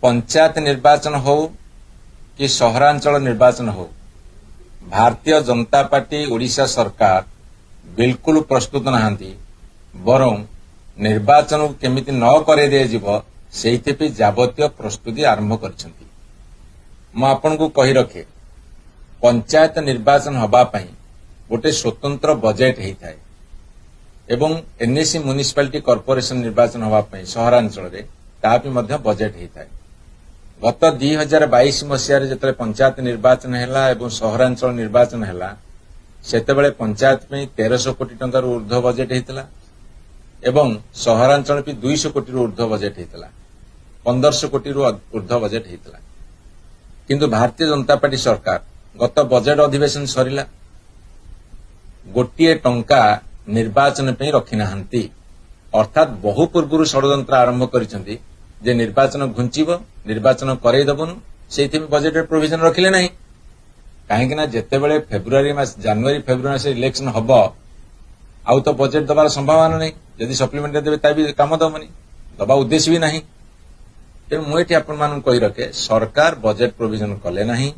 पंचायत निर्वाचन हो कि सहरांचल निर्वाचन हो भारतीय जनता पार्टी ओडिशा सरकार बिल्कुल प्रस्तुत नहांती बरं निर्वाचन को केमिति न करे दियाजिब सेइथिपि जावतीय प्रस्तुति आरंभ करछंती। मु आपनकु कहि रखे पंचायत निर्वाचन हबा पई गोटे स्वतंत्र बजेट हेइथाय एवं एनएसी म्युनिसिपालिटी कॉर्पोरेशन निर्वाचन हबा पई सहरांचल रे तापि मध्य बजेट हेइथाय। गत 2022 मसीह जिते पंचायत निर्वाचन है एवं सहरांचल निर्वाचन है सेतेबेले पंचायत में 1300 कोटी टंकार ऊर्ध्व बजेट होता एवं सहरांचल भी 200 कोटी ऊर्ध्व बजेट होता 1500 कोटी ऊर्ध्व बजेट होता किंतु भारतीय जनता पार्टी सरकार गत बजेट अधिवेशन सरिला गोटे टंका निर्वाचन पे रखी नाहंती अर्थात बहु पूर्व षड्यंत्र आरंभ करिसेंती जे निर्वाचन घुंचीब निर्वाचन करईदेबनु से बजेट प्रोविजन रखिले नहीं कहीं जितेबले फेब्रुआरी मास जनवरी फेब्रुआरी मास इलेक्शन हम आउ तो बजेट दबार संभावना नहीं जदि सप्लीमेंट देवे ता भी काम दबनी दबा उद्देश्य भी नहीं तेणु मुझे आपण कही रखे सरकार बजेट प्रोविजन कले नहीं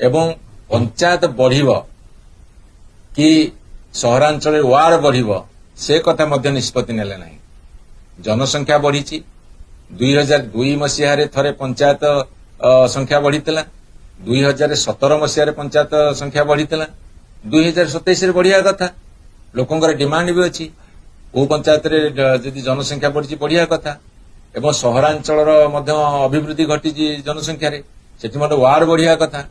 एवं पंचायत बढ़िब कि सहरांचल वार्ड बढ़िब से कथा मध्य निष्पत्ति नेले नहीं। जनसंख्या बढ़ी 2002 मसीह थरे पंचायत संख्या बढ़ी 2017 मसीह पंचायत संख्या बढ़ी 2027 बढ़िया कथा लोकंर डिमांड भी अच्छी वो पंचायत जदि जनसंख्या बढ़ी बढ़िया कथा एवं सहरांचल अभिवृद्धि घटी जनसंख्या से वार्ड बढ़िया कथा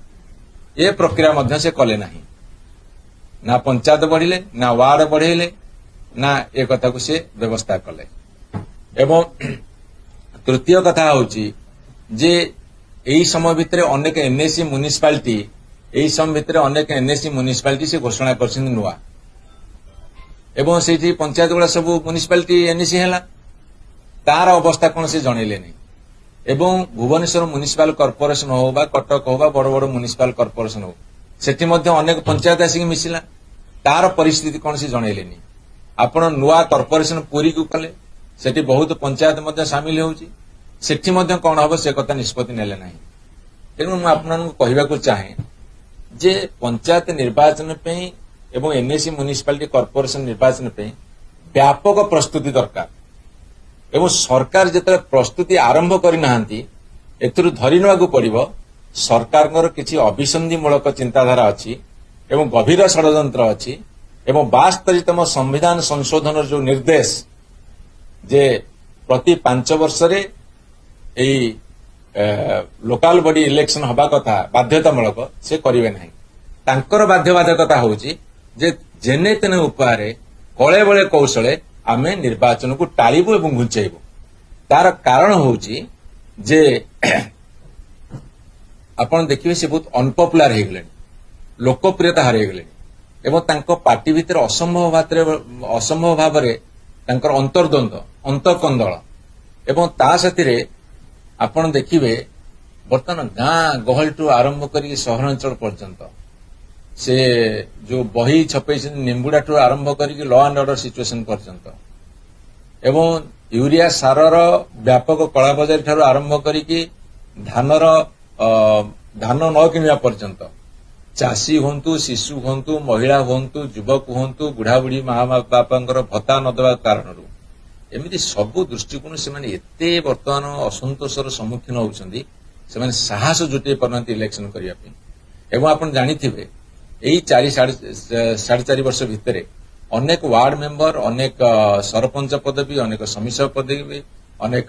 ये प्रक्रिया मध्य से कले नहीं ना पंचायत बढ़िले ना वार्ड बढ़ेले ना ए कथा को से व्यवस्था कले। एवं तृतीय कथा होची जे एई समय भितर अनेक एनएसी म्युनिसिपालिटी एई समय भितर अनेक एनएसी म्युनिसिपालिटी से घोषणा करछन नुआ एवं सेठी पंचायत गुला सब म्युनिसिपालिटी एनएसी हैला तार अवस्था कोन से जणैले नै एवं भुवनेश्वर म्युनिसिपल कॉर्पोरेशन हो बा कटक हो बा बड़ बड़ म्युनिसिपल कॉर्पोरेशन हो सेठी मध्ये अनेक पंचायत आसी मिसिला तार परिस्थिति कोन से जणैले नै आपण नुआ कॉर्पोरेशन पूरी को कले सेठी बहुत पंचायत मध्ये शामिल होउची सेठी मध्ये कोन हबो से कथा निष्पत्ति नेले नाही। तेणु मैं आपन कहबा को चाहे जे पंचायत निर्वाचन पे एवं एनएसी म्युनिसिपालिटी कॉर्पोरेशन निर्वाचन पे व्यापक प्रस्तुति दरकार एवं सरकार जेते प्रस्तुति आरंभ करि नाहंती एथुरु धरिनवा को पड़िबो सरकार किछि अभिसंधिमूलक चिंताधारा अछि एवं गभीर षड्यंत्र अछि एवं 72तम संविधान संशोधन जो निर्देश जे प्रति 5 वर्ष रे एई लोकल बॉडी इलेक्शन हबा कथा बाध्यतामूलक से करिवे नाही तांकर बाध्यबाधकता होउची जे जेने तेने उपाय कळे बळे कौशले आमे निर्वाचन को टाळीबु एवं घुंचेइबु तार कारण होउची जे आपण देखिबे से बहुत अनपॉपुलर हे गेले लोकप्रियता हारे गेले एवं तांको पार्टी भीतर असंभव भावरे तांकर अंतर्द्वंद अंतकंदल एवं ता साथी आपण देखिबे बर्तमान गाँ गहल टू आरंभ करी सहरांचल पर्यंत से जो बही छपे निम्बुड़ा टू आरंभ करी लॉ एंड ऑर्डर सिचुएशन पर्यंत एवं यूरिया सारर व्यापक कला बजार ठारू आरंभ करी धानर धान न किणवा पर्यंत चाषी हूँ शिशु हूँ महिला हूँ युवक हूँ बुढ़ा बुढ़ी माँ बापांकर भत्ता न देवा कारण एमती सबु दृष्टिकोण से बर्तमान असंतोषर सम्मुखीन होती से साहस जुटे पार इलेक्शन करने एवं आप जानिथिबे यही 4.5 वर्ष भितर अनेक वार्ड मेंबर अनेक सरपंच पदवी अनेक समिति पदवी अनेक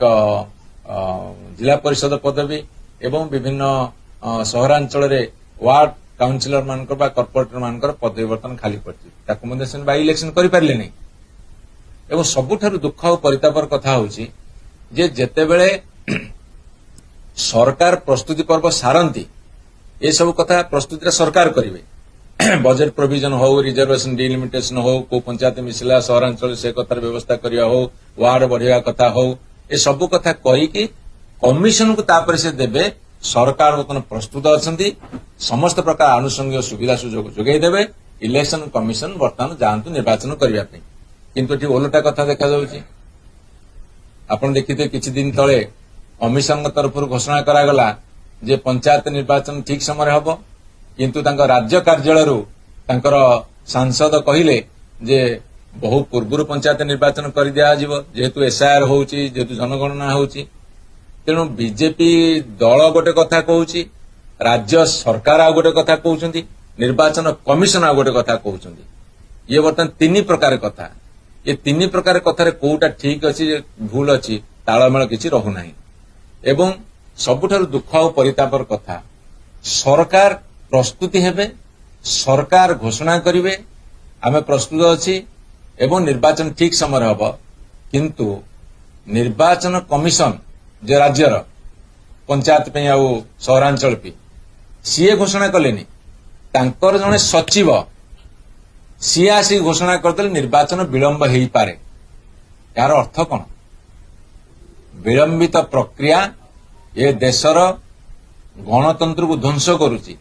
जिला परिषद पदवी एवं विभिन्न सहरांचल वार्ड काउंसिलर मान कॉर्पोरेटर मान पदवी बर्तमान खाली पड़ी बाई इलेक्शन करें नहीं एवं सबुठारु दुख और परितापर कथा होची जे जेतेबेले सरकार प्रस्तुति पर्व सारंती ये सब कथा प्रस्तुति सरकार करिवे बजेट प्रोविजन हो रिजर्वेशन डिलिमिटेशन हो को पंचायत मिसला सहरांचल से कथार व्यवस्था करिया हो वार्ड बढ़िया कथा हो ये सब कथा कहीकि कमिशन को तापर से देबे सरकार बर्तमान प्रस्तुत अच्छा समस्त प्रकार आनुषंगिक सुविधा सुजोग जोगाई देवे इलेक्शन कमिशन बर्तमान जातु निर्वाचन करने किंतु ओलटा कथा देखा जाउची आपण देखिते किछि दिन तळे कमिशन तरफ घोषणा करागला जे पंचायत निर्वाचन ठीक समय हब किंतु तांको राज्य कार्यालय तांकर सांसद कहिले जे बहु पूर्व पंचायत निर्वाचन कर दिया जिवो जेहेतु एसआईआर होउची जेहेतु जनगणना होउची तेणु बीजेपी दल गोटे कथा कहूची राज्य सरकार आ गोटे कथा कहउछंती निर्वाचन कमिशन आ गोटे कथा कहउछंती ये बर्तमान तीन प्रकार कथा ये तीन प्रकार कथार कोटा ठीक अच्छी भूल अच्छी तालमेल किसी रहूना एवं सबुठारु दुख और परितापर कथा सरकार प्रस्तुति हेबे सरकार घोषणा करिवे आमे प्रस्तुत अछि एवं निर्वाचन ठीक समय हब किंतु निर्वाचन कमिशन जे राज्यर पंचायत पे आउ सहरांचल पे सीए घोषणा कलेनी तांकर जने सचिव सी आसी घोषणा करते निर्वाचन विलंब हो पारे यार अर्थ कौन विलंबित प्रक्रिया ये देशर गणतंत्र को ध्वंस करुची।